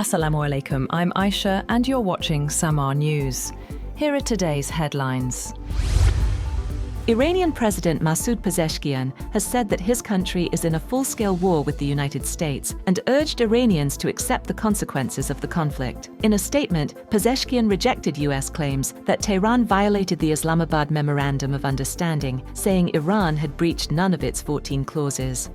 Assalamu alaikum, I'm Aisha and you're watching Samaa News. Here are today's headlines. Iranian President Masoud Pezeshkian has said that his country is in a full-scale war with the United States and urged Iranians to accept the consequences of the conflict. In a statement, Pezeshkian rejected U.S. claims that Tehran violated the Islamabad Memorandum of Understanding, saying Iran had breached none of its 14 clauses.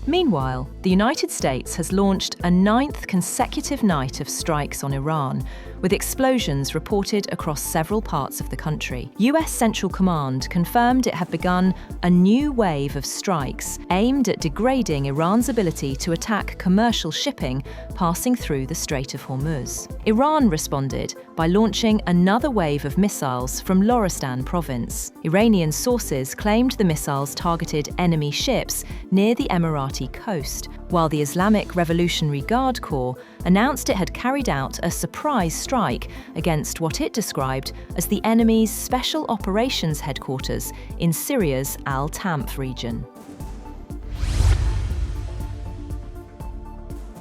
Meanwhile, the United States has launched a 9th consecutive night of strikes on Iran, with explosions reported across several parts of the country. US Central Command confirmed it had begun a new wave of strikes aimed at degrading Iran's ability to attack commercial shipping passing through the Strait of Hormuz. Iran responded by launching another wave of missiles from Lorestan province. Iranian sources claimed the missiles targeted enemy ships near the Emirati coast, while the Islamic Revolutionary Guard Corps announced it had carried out a surprise strike against what it described as the enemy's Special Operations Headquarters in Syria's Al-Tamf region.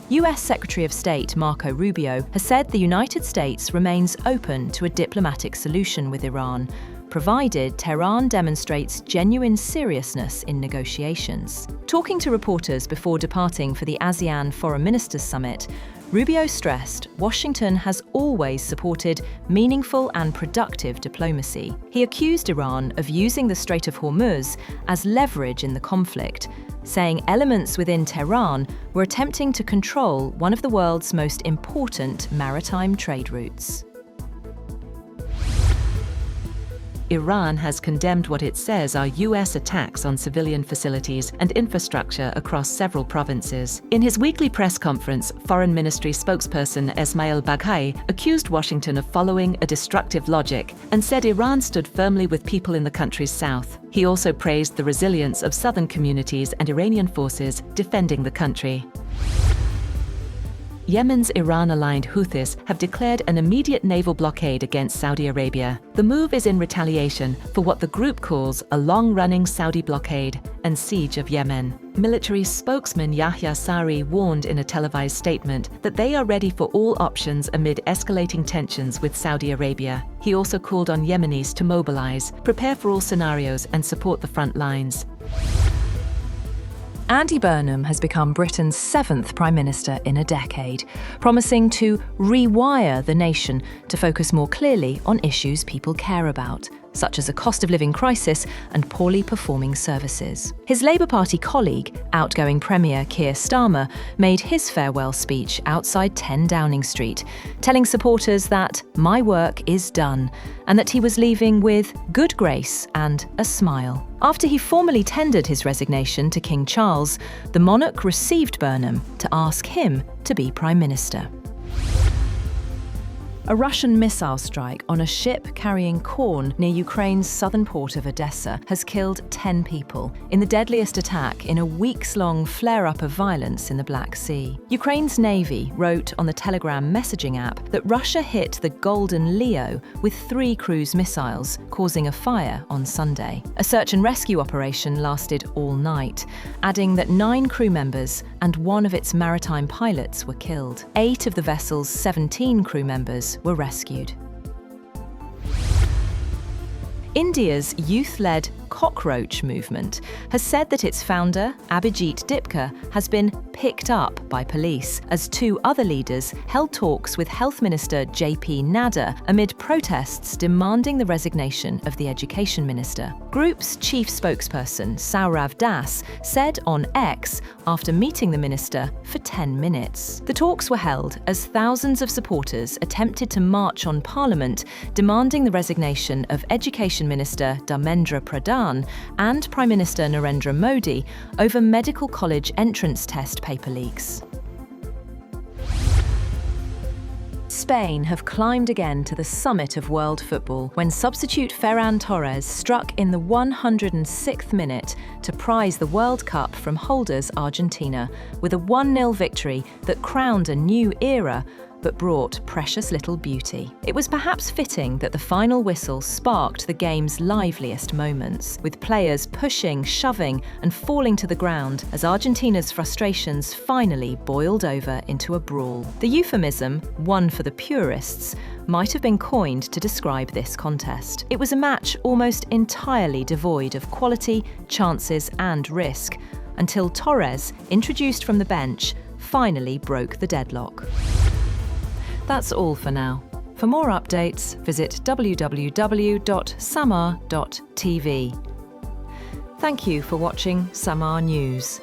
US Secretary of State Marco Rubio has said the United States remains open to a diplomatic solution with Iran, provided Tehran demonstrates genuine seriousness in negotiations. Talking to reporters before departing for the ASEAN Foreign Ministers Summit, Rubio stressed Washington has always supported meaningful and productive diplomacy. He accused Iran of using the Strait of Hormuz as leverage in the conflict, saying elements within Tehran were attempting to control one of the world's most important maritime trade routes. Iran has condemned what it says are U.S. attacks on civilian facilities and infrastructure across several provinces. In his weekly press conference, Foreign Ministry spokesperson Esmail Baghai accused Washington of following a destructive logic and said Iran stood firmly with people in the country's south. He also praised the resilience of southern communities and Iranian forces defending the country. Yemen's Iran-aligned Houthis have declared an immediate naval blockade against Saudi Arabia. The move is in retaliation for what the group calls a long-running Saudi blockade and siege of Yemen. Military spokesman Yahya Sari warned in a televised statement that they are ready for all options amid escalating tensions with Saudi Arabia. He also called on Yemenis to mobilize, prepare for all scenarios and support the front lines. Andy Burnham has become Britain's 7th Prime Minister in a decade, promising to rewire the nation to focus more clearly on issues people care about, such as a cost of living crisis and poorly performing services. His Labour Party colleague, outgoing Premier Keir Starmer, made his farewell speech outside 10 Downing Street, telling supporters that "my work is done" and that he was leaving with good grace and a smile. After he formally tendered his resignation to King Charles, the monarch received Burnham to ask him to be Prime Minister. A Russian missile strike on a ship carrying corn near Ukraine's southern port of Odessa has killed 10 people in the deadliest attack in a weeks-long flare-up of violence in the Black Sea. Ukraine's Navy wrote on the Telegram messaging app that Russia hit the Golden Leo with 3 cruise missiles, causing a fire on Sunday. A search and rescue operation lasted all night, adding that 9 crew members and 1 of its maritime pilots were killed. 8 of the vessel's 17 crew members were rescued. India's youth-led cockroach movement has said that its founder, Abhijit Dipka, has been picked up by police as 2 other leaders held talks with Health Minister JP Nadda amid protests demanding the resignation of the Education Minister. Group's chief spokesperson, Saurav Das, said on X after meeting the minister for 10 minutes. The talks were held as thousands of supporters attempted to march on Parliament demanding the resignation of Education Minister Dharmendra Pradhan and Prime Minister Narendra Modi over medical college entrance test paper leaks. Spain have climbed again to the summit of world football when substitute Ferran Torres struck in the 106th minute to prize the World Cup from holders Argentina with a 1-0 victory that crowned a new era but brought precious little beauty. It was perhaps fitting that the final whistle sparked the game's liveliest moments, with players pushing, shoving, and falling to the ground as Argentina's frustrations finally boiled over into a brawl. The euphemism, one for the purists, might have been coined to describe this contest. It was a match almost entirely devoid of quality, chances, and risk, until Torres, introduced from the bench, finally broke the deadlock. That's all for now. For more updates, visit www.samaa.tv. Thank you for watching Samaa News.